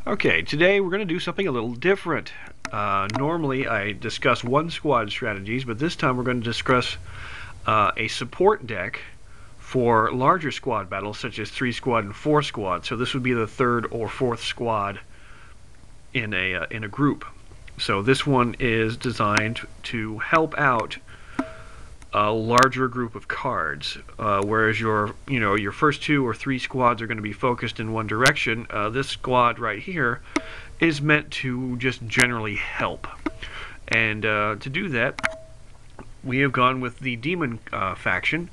Okay, today we're going to do something a little different. Normally I discuss one squad strategies, but this time we're going to discuss a support deck for larger squad battles, such as 3 squad and 4 squad. So this would be the 3rd or 4th squad in a group. So this one is designed to help out a larger group of cards, whereas your first 2 or 3 squads are going to be focused in one direction. This squad right here is meant to just generally help, and to do that, we have gone with the demon faction.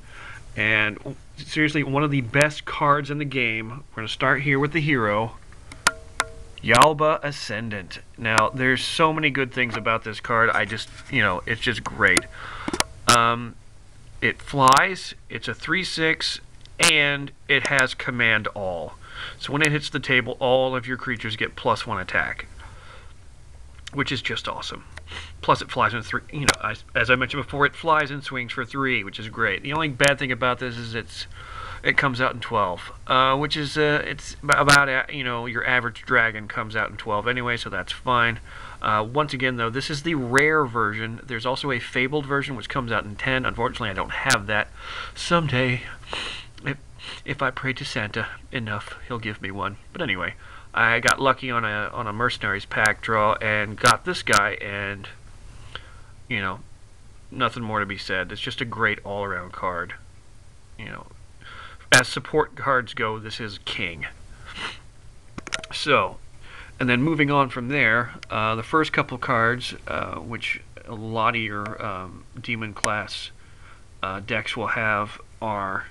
And seriously, one of the best cards in the game. We're going to start here with the hero, Yalba Ascendant. Now, there's so many good things about this card. It's just great. It flies, it's a 3/6, and it has command all. So when it hits the table, all of your creatures get +1 attack, which is just awesome. Plus it flies in 3, as I mentioned before, it flies and swings for 3, which is great. The only bad thing about this is it comes out in 12, which is it's about your average dragon comes out in 12 anyway, so that's fine. Once again, though, this is the rare version. There's also a fabled version which comes out in 10. Unfortunately, I don't have that. Someday, if I pray to Santa enough, he'll give me one. But anyway, I got lucky on a mercenaries pack draw and got this guy, and nothing more to be said. It's just a great all-around card. As support cards go, this is king. So, and then moving on from there, the first couple cards, which a lot of your demon class decks will have, are,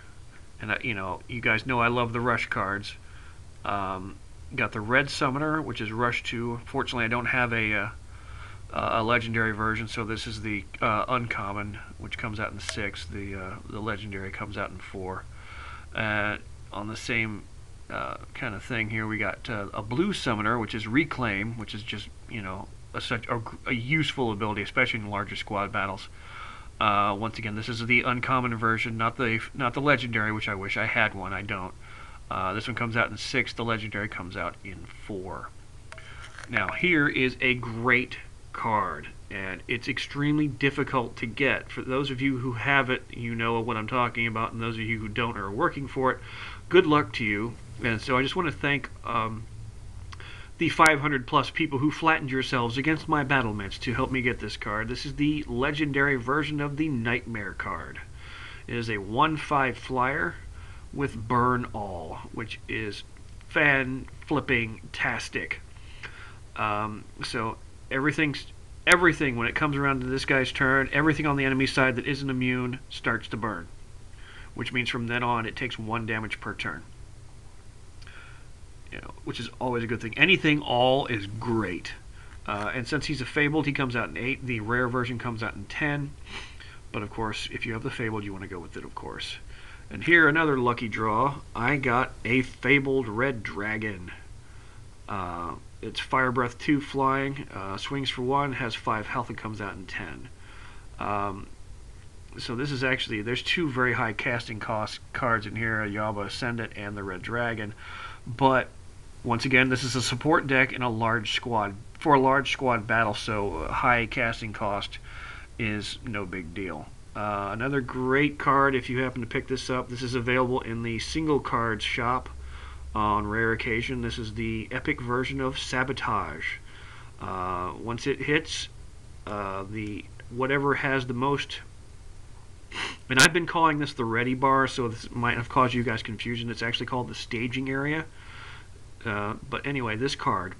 and you guys know I love the rush cards. Got the red summoner, which is rush 2. Fortunately, I don't have a legendary version, so this is the uncommon, which comes out in 6. The legendary comes out in 4. On the same kind of thing here, we got a blue summoner, which is reclaim, which is just a useful ability, especially in larger squad battles. Once again, this is the uncommon version, not the legendary, which I wish I had one. I don't. This one comes out in 6. The legendary comes out in 4. Now here is a great card, and it's extremely difficult to get. For those of you who have it, you know what I'm talking about, and those of you who don't or are working for it, good luck to you. And so I just want to thank the 500 plus people who flattened yourselves against my battlements to help me get this card. This is the legendary version of the Nightmare card. It is a 1/5 flyer with burn all, which is fan-flipping-tastic. So everything when it comes around to this guy's turn, everything on the enemy side that isn't immune starts to burn, which means from then on it takes 1 damage per turn. Which is always a good thing. Anything all is great. And since he's a fabled, he comes out in 8. The rare version comes out in 10. But of course, if you have the fabled, you want to go with it, of course. And here, another lucky draw. I got a fabled red dragon. It's Fire Breath 2 flying, swings for 1, has 5 health, and comes out in 10. So this is actually, there's 2 very high casting cost cards in here, Yalba Ascendant and the Red Dragon. But once again, this is a support deck in a large squad, for a large squad battle, so high casting cost is no big deal. Another great card, if you happen to pick this up, this is available in the single cards shop on rare occasion. This is the epic version of Sabotage. Once it hits, whatever has the most, and I've been calling this the ready bar, so this might have caused you guys confusion. It's actually called the staging area. But anyway, this card,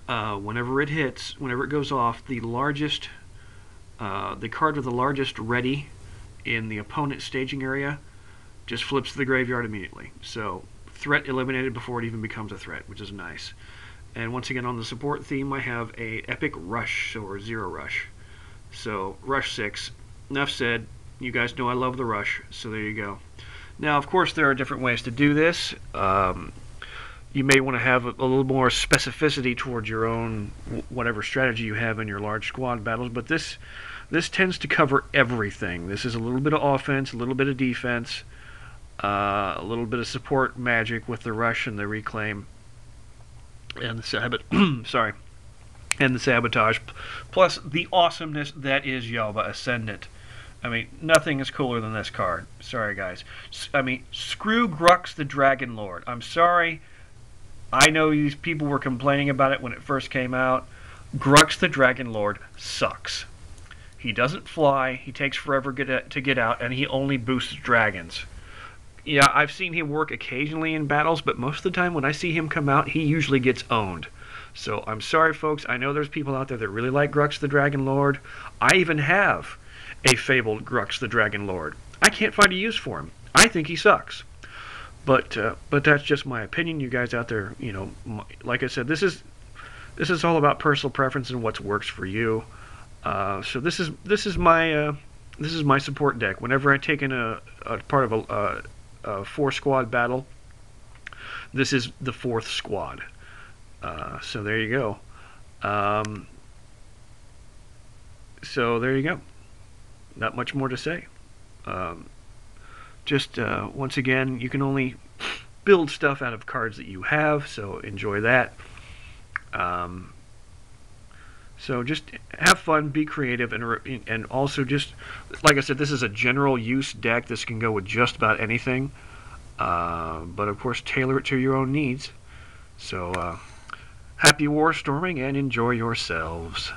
whenever it hits, whenever it goes off, the card with the largest ready in the opponent's staging area just flips to the graveyard immediately. So threat eliminated before it even becomes a threat, which is nice. And once again, on the support theme, I have a epic rush, or 0 rush. So rush 6. Enough said. You guys know I love the rush, so there you go. Now, of course, there are different ways to do this. You may want to have a little more specificity towards your own whatever strategy you have in your large squad battles, but this tends to cover everything. This is a little bit of offense, a little bit of defense, a little bit of support magic with the rush and the reclaim. and sorry, and the sabotage, plus the awesomeness that is Yalba Ascendant. I mean, nothing is cooler than this card. Sorry, guys. I mean, screw Grux the Dragon Lord. I'm sorry. I know these people were complaining about it when it first came out. Grux the Dragon Lord sucks. He doesn't fly, he takes forever to get out, and he only boosts dragons. Yeah, I've seen him work occasionally in battles, but most of the time when I see him come out, he usually gets owned. So I'm sorry, folks. I know there's people out there that really like Grux the Dragon Lord. I even have a fabled Grux the Dragon Lord. I can't find a use for him. I think he sucks. But that's just my opinion. You guys out there, you know, like I said, this is all about personal preference and what works for you. So this is my support deck. Whenever I take in a part of a 4-squad battle, this is the 4th squad. So there you go. So there you go. Not much more to say. Just once again, you can only build stuff out of cards that you have, so enjoy that. So just have fun, be creative, and also just, like I said, this is a general use deck. This can go with just about anything, but of course tailor it to your own needs. So happy Warstorming and enjoy yourselves.